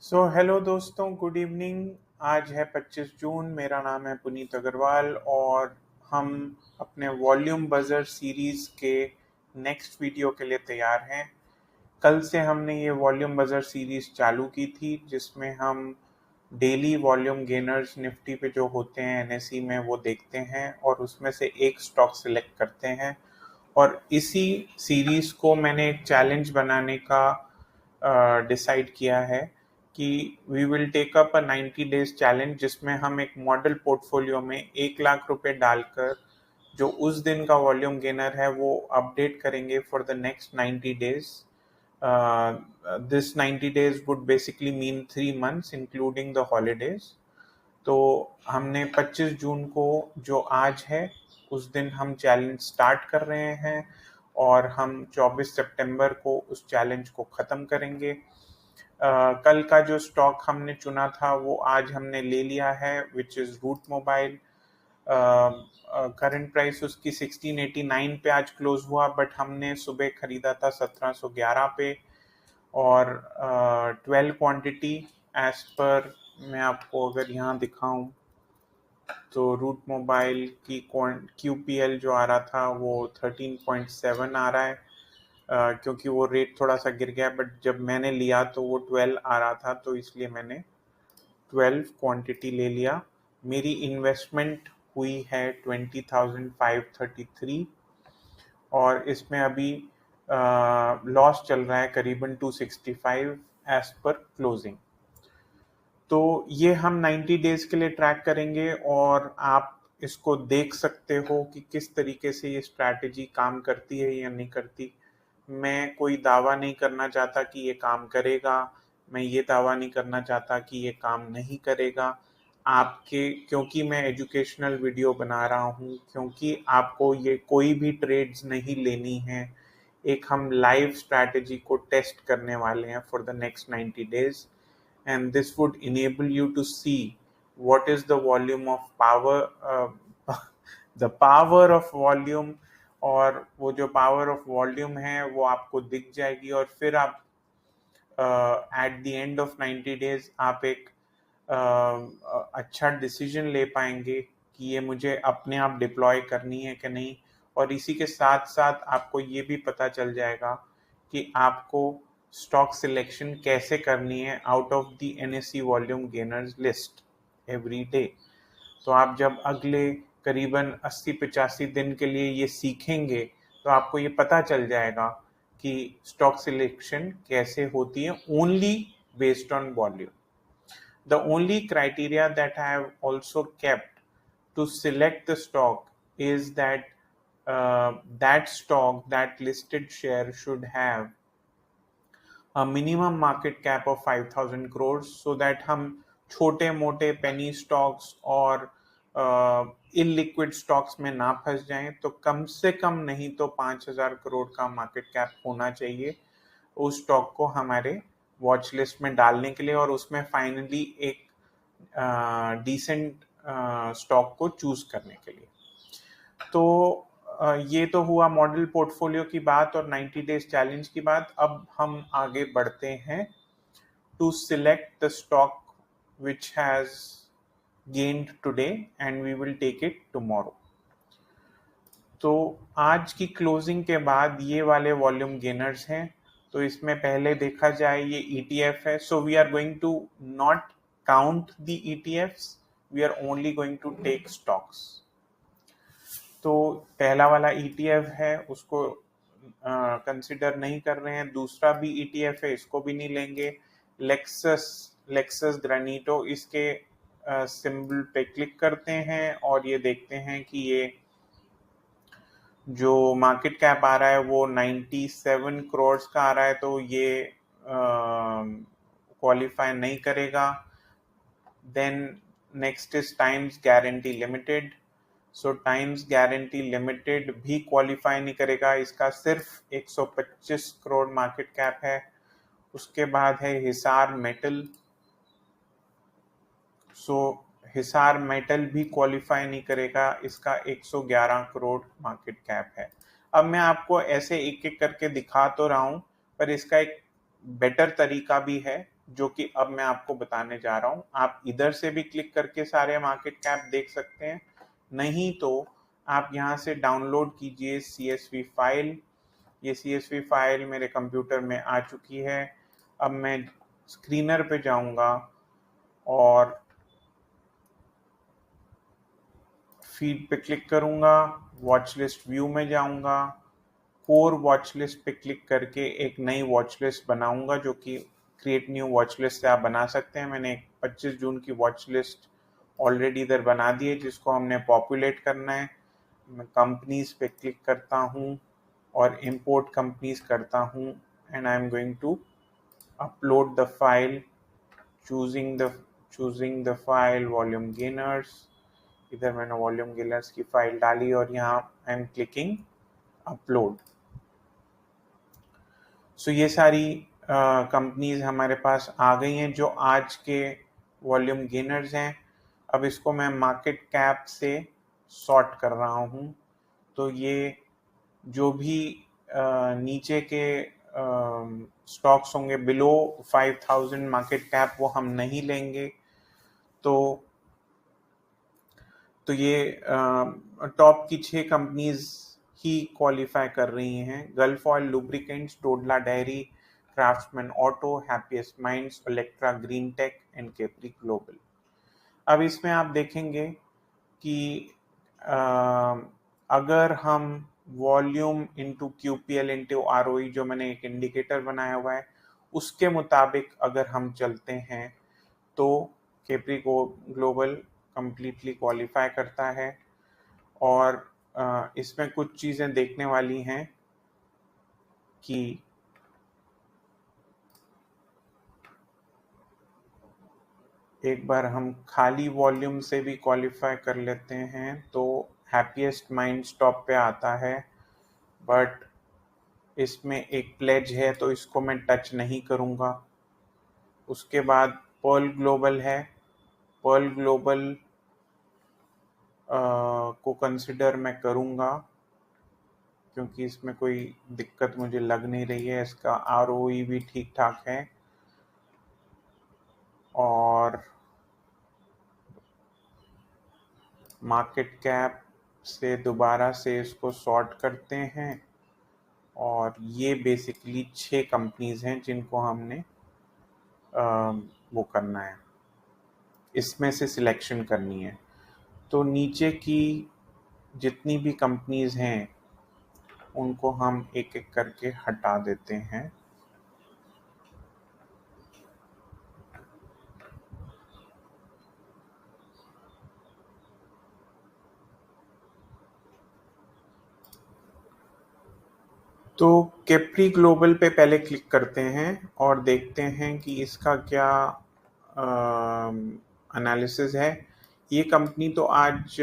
Hello दोस्तों, good evening. आज है 25 जून। मेरा नाम है पुनीत अग्रवाल और हम अपने वॉल्यूम बजर सीरीज़ के नेक्स्ट वीडियो के लिए तैयार हैं। कल से हमने ये वॉल्यूम बजर सीरीज़ चालू की थी जिसमें हम डेली वॉल्यूम गेनर्स निफ्टी पे जो होते हैं एनएसई में वो देखते हैं और उसमें से एक स्टॉक सिलेक्ट करते हैं। और इसी सीरीज़ को मैंने एक चैलेंज बनाने का डिसाइड किया है कि we will take up a 90 days challenge जिसमें हम एक मॉडल पोर्टफोलियो में 1 लाख रुपए डालकर जो उस दिन का वॉल्यूम गेनर है वो अपडेट करेंगे for the next 90 days. This 90 days would basically mean 3 months including the holidays. तो हमने 25 जून को जो आज है उस दिन हम चैलेंज स्टार्ट कर रहे हैं और हम 24 सितंबर को उस चैलेंज को ख़त्म करेंगे। कल का जो स्टॉक हमने चुना था वो आज हमने ले लिया है, which is Route Mobile. Current price उसकी 1689 पे आज क्लोज हुआ, बट हमने सुबह खरीदा था 1711 पे। और 12 क्वांटिटी एज पर, मैं आपको अगर यहाँ दिखाऊं तो रूट मोबाइल की QPL जो आ रहा था वो 13.7 आ रहा है। क्योंकि वो रेट थोड़ा सा गिर गया, बट जब मैंने लिया तो वो 12 आ रहा था, तो इसलिए मैंने 12 क्वांटिटी ले लिया। मेरी इन्वेस्टमेंट हुई है 20,533 और इसमें अभी लॉस चल रहा है करीबन 265 एज पर क्लोजिंग। तो ये हम 90 डेज के लिए ट्रैक करेंगे और आप इसको देख सकते हो कि किस तरीके से ये स्ट्रैटेजी काम करती है या नहीं करती। मैं कोई दावा नहीं करना चाहता कि ये काम करेगा, मैं ये दावा नहीं करना चाहता कि ये काम नहीं करेगा। आपके, क्योंकि मैं एजुकेशनल वीडियो बना रहा हूँ, क्योंकि आपको ये कोई भी ट्रेड्स नहीं लेनी है, एक हम लाइव स्ट्रैटेजी को टेस्ट करने वाले हैं for the next 90 days, and this would enable you to see what is the volume of power, the power of volume। और वो जो पावर ऑफ वॉल्यूम है वो आपको दिख जाएगी और फिर आप at the end of 90 days आप एक अच्छा डिसीजन ले पाएंगे कि ये मुझे अपने आप डिप्लॉय करनी है कि नहीं। और इसी के साथ साथ आपको ये भी पता चल जाएगा कि आपको स्टॉक सिलेक्शन कैसे करनी है out of the NSE volume gainers list every day. तो आप जब अगले करीबन 80-85 दिन के लिए ये सीखेंगे तो आपको ये पता चल जाएगा कि स्टॉक सिलेक्शन कैसे होती है only based on volume. The only criteria that I have also kept to select the stock is that that stock, that listed share should have a minimum market cap of 5,000 crores so that हम छोटे मोटे penny stocks और illiquid stocks में ना फंस जाएं। तो कम से कम नहीं तो 5,000 करोड़ का मार्केट कैप होना चाहिए उस स्टॉक को हमारे वॉच लिस्ट में डालने के लिए और उसमें फाइनली एक डिसेंट स्टॉक को चूज करने के लिए। तो ये तो हुआ मॉडल पोर्टफोलियो की बात और 90 डेज चैलेंज की बात। अब हम आगे बढ़ते हैं to select the stock which has gained today and we will take it tomorrow. तो आज की क्लोजिंग के बाद ये वाले वॉल्यूम गेनर्स हैं। तो इसमें पहले देखा जाए ये ETF है। So we are going to not count the ETFs, we are only going to take stocks. तो पहला वाला ETF है उसको कंसिडर नहीं कर रहे हैं। दूसरा भी ETF है, इसको भी नहीं लेंगे। लेक्सस ग्रानिटो, इसके सिंबल पे क्लिक करते हैं और ये देखते हैं कि ये जो मार्केट कैप आ रहा है वो 97 करोड़ का आ रहा है, तो ये क्वालिफाई नहीं करेगा। Then next is Times Guarantee Limited. So Times Guarantee Limited भी क्वालिफाई नहीं करेगा, इसका सिर्फ 125 करोड़ मार्केट कैप है। उसके बाद है हिसार मेटल। सो हिसार मेटल भी क्वालिफाई नहीं करेगा, इसका 111 करोड़ मार्केट कैप है। अब मैं आपको ऐसे एक एक करके दिखा तो रहा हूं, पर इसका एक बेटर तरीका भी है जो कि अब मैं आपको बताने जा रहा हूँ। आप इधर से भी क्लिक करके सारे मार्केट कैप देख सकते हैं, नहीं तो आप यहाँ से डाउनलोड कीजिए CSV फाइल। ये CSV फाइल मेरे कंप्यूटर में आ चुकी है। अब मैं स्क्रीनर पे जाऊंगा और फीड पे क्लिक करूंगा, वॉच लिस्ट व्यू में जाऊंगा, कोर वॉच लिस्ट पे क्लिक करके एक नई वॉच लिस्ट बनाऊंगा, जो कि क्रिएट न्यू वॉच लिस्ट से आप बना सकते हैं। मैंने 25 जून की वॉच लिस्ट ऑलरेडी इधर बना दी है, जिसको हमने पॉपुलेट करना है। मैं कंपनीज पे क्लिक करता हूँ और इंपोर्ट कंपनीज करता हूँ and I am going to upload the file, choosing the file volume gainers. इधर मैंने वॉल्यूम गेनर्स की फाइल डाली और यहाँ I am clicking upload. So ये सारी कंपनीज हमारे पास आ गई हैं जो आज के वॉल्यूम गेनर्स हैं। अब इसको मैं मार्केट कैप से सॉर्ट कर रहा हूँ। तो ये जो भी नीचे के स्टॉक्स होंगे बिलो 5000 मार्केट कैप, वो हम नहीं लेंगे। तो ये टॉप की 6 कंपनीज ही क्वालिफाई कर रही हैं: Gulf Oil Lubricants, Todla Dairy, Craftsman Auto, Happiest Minds, Electra Green Tech and Capri Global. अब इसमें आप देखेंगे कि अगर हम volume into QPL into ROE, जो मैंने एक इंडिकेटर बनाया हुआ है, उसके मुताबिक अगर हम चलते हैं तो केप्री ग्लोबल कंप्लीटली क्वालिफाई करता है। और इसमें कुछ चीज़ें देखने वाली हैं कि एक बार हम खाली वॉल्यूम से भी क्वालिफाई कर लेते हैं तो हैप्पीएस्ट माइंड्स टॉप पे आता है, बट इसमें एक प्लेज है तो इसको मैं टच नहीं करूँगा। उसके बाद पर्ल ग्लोबल है। पर्ल ग्लोबल को कंसिडर मैं करूँगा क्योंकि इसमें कोई दिक्कत मुझे लग नहीं रही है। इसका ROE भी ठीक ठाक है। और मार्केट कैप से दोबारा से इसको सॉर्ट करते हैं और ये बेसिकली 6 कंपनीज हैं जिनको हमने वो करना है, इसमें से सिलेक्शन करनी है। तो नीचे की जितनी भी कंपनीज हैं उनको हम एक एक करके हटा देते हैं। तो केप्री ग्लोबल पे पहले क्लिक करते हैं और देखते हैं कि इसका क्या एनालिसिस है। ये कंपनी तो आज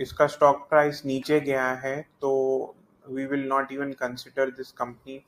इसका स्टॉक प्राइस नीचे गया है, तो we will not even consider this company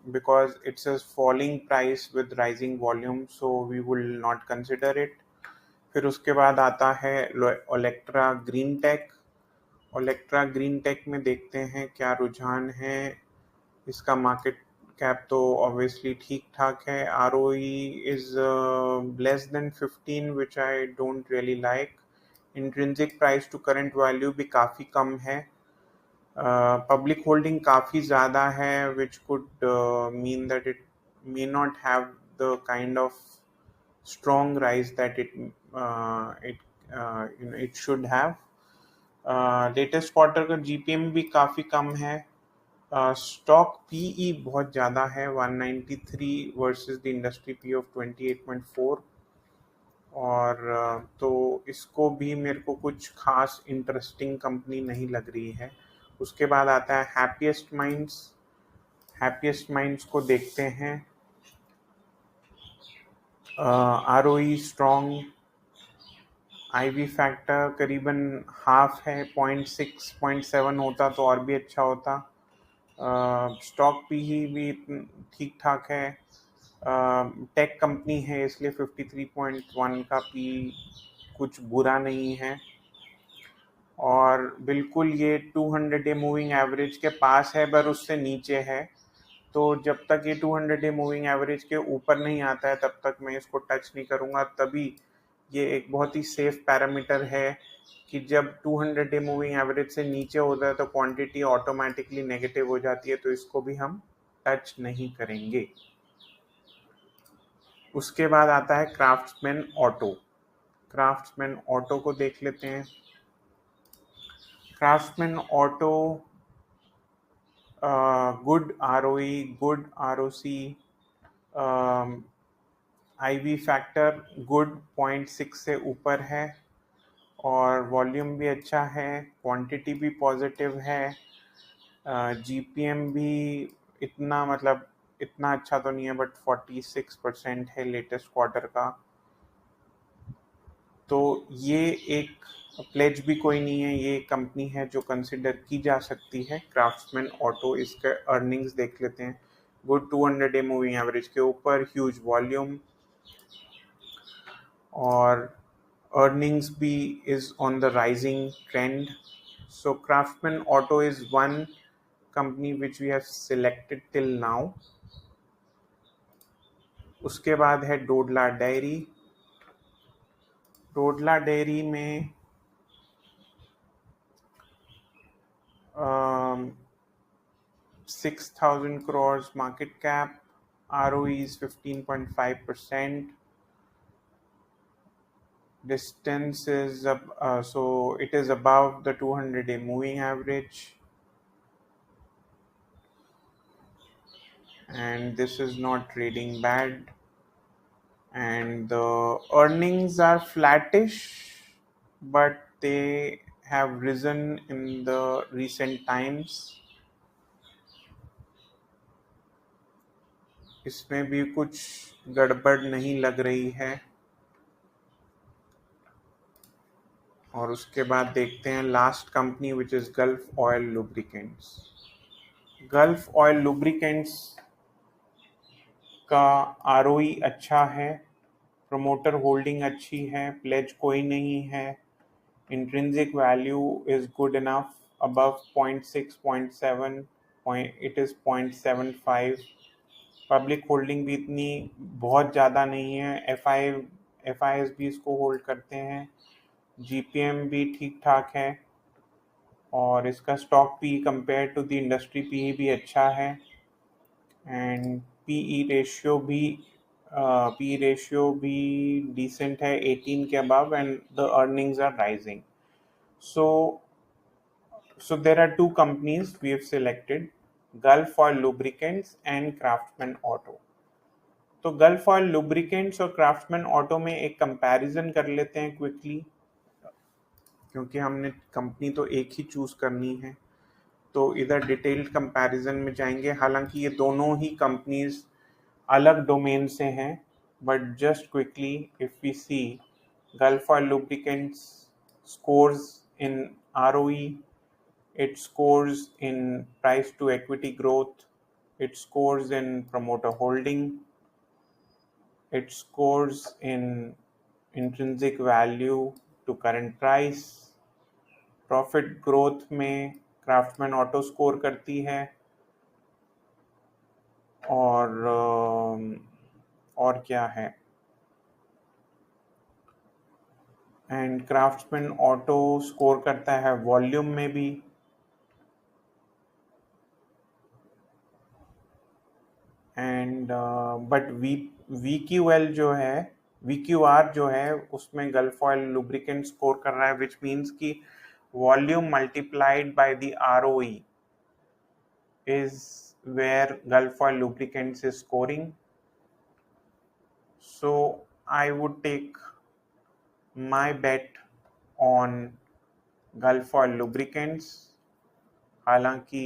because it's a falling price with rising volume, so we will not consider it. फिर उसके बाद आता है Olectra Green Tech. Olectra Green Tech में देखते हैं क्या रुझान है। इसका मार्केट कैप तो ऑब्वियसली ठीक ठाक है। ROE is less than 15 which I don't really like. Intrinsic price to current value भी काफ़ी कम है। पब्लिक होल्डिंग काफ़ी ज़्यादा है, which could mean that it may not have the kind of strong rise that it should have. Latest quarter का GPM भी काफ़ी कम है। स्टॉक PE बहुत ज़्यादा है, 193 versus the industry P of 28.4। और तो इसको भी मेरे को कुछ खास इंटरेस्टिंग कंपनी नहीं लग रही है। उसके बाद आता है हैप्पीएस्ट माइंड्स। हैप्पीएस्ट माइंड्स को देखते हैं। ROE स्ट्रॉन्ग, IV फैक्टर करीबन हाफ है, 0.6 0.7 होता तो और भी अच्छा होता। स्टॉक PE भी ठीक ठाक है। टेक कंपनी है इसलिए 53.1 का PE कुछ बुरा नहीं है। और बिल्कुल ये 200 डे मूविंग एवरेज के पास है, पर उससे नीचे है। तो जब तक ये 200 डे मूविंग एवरेज के ऊपर नहीं आता है तब तक मैं इसको टच नहीं करूंगा। तभी ये एक बहुत ही सेफ पैरामीटर है कि जब 200 डे मूविंग एवरेज से नीचे होता है तो क्वांटिटी ऑटोमेटिकली नेगेटिव हो जाती है, तो इसको भी हम टच नहीं करेंगे। उसके बाद आता है क्राफ्ट्समैन ऑटो। क्राफ्ट्समैन ऑटो को देख लेते हैं। Craftsman Auto good ROE, good ROC, IV factor good 0.6 से ऊपर है और वॉल्यूम भी अच्छा है, क्वांटिटी भी पॉजिटिव है, जीपीएम भी इतना मतलब इतना अच्छा तो नहीं है बट 46% है लेटेस्ट क्वार्टर का। तो ये एक प्लेज भी कोई नहीं है, ये कंपनी है जो कंसिडर की जा सकती है। क्राफ्ट्समैन ऑटो, इसके अर्निंग्स देख लेते हैं। गुड 200 डे मूविंग एवरेज के ऊपर, ह्यूज वॉल्यूम और earnings भी is on the rising trend. So Craftsman Auto is one company which we have selected till now. उसके बाद है डोडला डेयरी। डोडला डेयरी में 6,000 crores market cap, ROE is 15.5%. Distance is so it is above the 200 day moving average, and this is not trading bad, and the earnings are flattish but they have risen in the recent times. इसमें भी कुछ गड़बड़ नहीं लग रही है। और उसके बाद देखते हैं last company which is gulf Oil lubricants. Gulf Oil lubricants का आरओई अच्छा है, प्रमोटर होल्डिंग अच्छी है, प्लेज कोई नहीं है, intrinsic value is good enough, above 0.6 0.7 it is 0.75। Public holding भी इतनी बहुत ज़्यादा नहीं है, एफ आई एस भी इसको होल्ड करते हैं, जीपीएम भी ठीक ठाक है और इसका stock P compare to the industry P भी अच्छा है, एंड पी रेशियो भी डिसेंट है 18 के above, and the earnings are rising. So there are two companies we have selected, Gulf Oil Lubricants and Craftsman Auto. तो gulf Oil lubricants और craftsman auto में एक कंपैरिजन कर लेते हैं क्विकली, क्योंकि हमने कंपनी तो एक ही चूज करनी है, तो इधर डिटेल्ड कंपैरिजन में जाएंगे। हालांकि ये दोनों ही कंपनीज अलग डोमेन से हैं, but just quickly if we see, Gulf Oil Lubricants scores in ROE, it scores in price to equity growth, it scores in promoter holding, it scores in intrinsic value to current price, profit growth में craftsman auto score करती है, और क्या है, and craftsman auto score करता है volume में भी, एंड बट VQL जो है, VQR जो है, उसमें गल्फ ऑयल लुब्रिकेंट स्कोर कर रहा है, विच मीन्स कि volume multiplied by the ROE is where Gulf Oil Lubricants is scoring. So I would take my bet on Gulf Oil Lubricants. हालांकि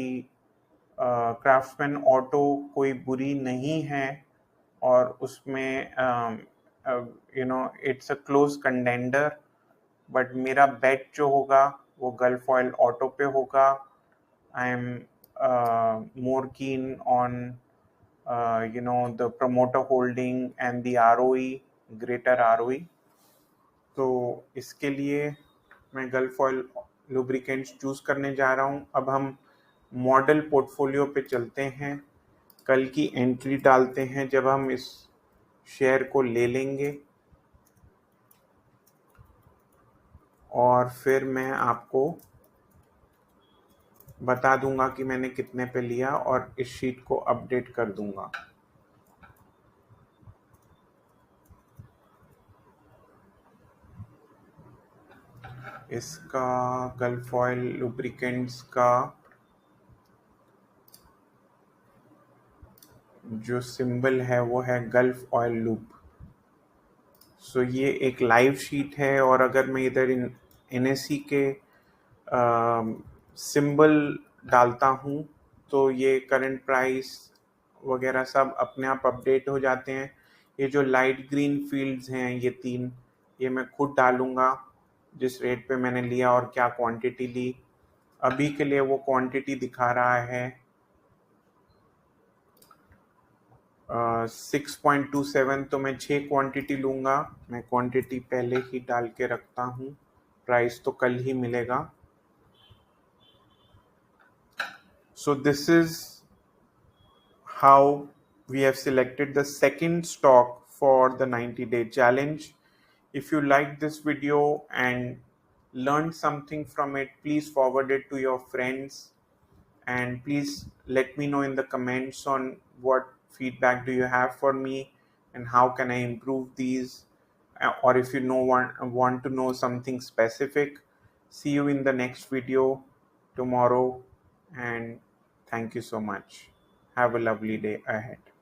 क्राफ्ट्समैन ऑटो कोई बुरी नहीं है और उसमें it's a close contender, but मेरा बेट जो होगा वो गल्फ ऑयल ऑटो पे होगा। I am more keen on the promoter holding and the ROE, greater ROE. तो इसके लिए मैं गल्फ ऑयल लुब्रिकेंट्स चूज करने जा रहा हूँ। अब हम मॉडल पोर्टफोलियो पे चलते हैं। कल की एंट्री डालते हैं जब हम इस शेयर को ले लेंगे, और फिर मैं आपको बता दूंगा कि मैंने कितने पे लिया और इस शीट को अपडेट कर दूंगा। इसका गल्फ ऑयल लुब्रिकेंट्स का जो सिंबल है वो है गल्फ ऑयल लूब। सो ये एक लाइव शीट है, और अगर मैं इधर NSE के सिंबल डालता हूँ तो ये करंट प्राइस वगैरह सब अपने आप अपडेट हो जाते हैं। ये जो लाइट ग्रीन फील्ड्स हैं ये 3, ये मैं खुद डालूंगा जिस रेट पे मैंने लिया और क्या क्वांटिटी ली। अभी के लिए वो क्वांटिटी दिखा रहा है 6.27, तो मैं 6 क्वांटिटी लूँगा। मैं क्वांटिटी पहले ही डाल के रखता हूँ, प्राइस तो कल ही मिलेगा। So this is how we have selected the second stock for the 90-day challenge. If you liked this video and learned something from it, please forward it to your friends, and please let me know in the comments on what feedback do you have for me and how can I improve these, or if you want to know something specific. See you in the next video tomorrow, and thank you so much. Have a lovely day ahead.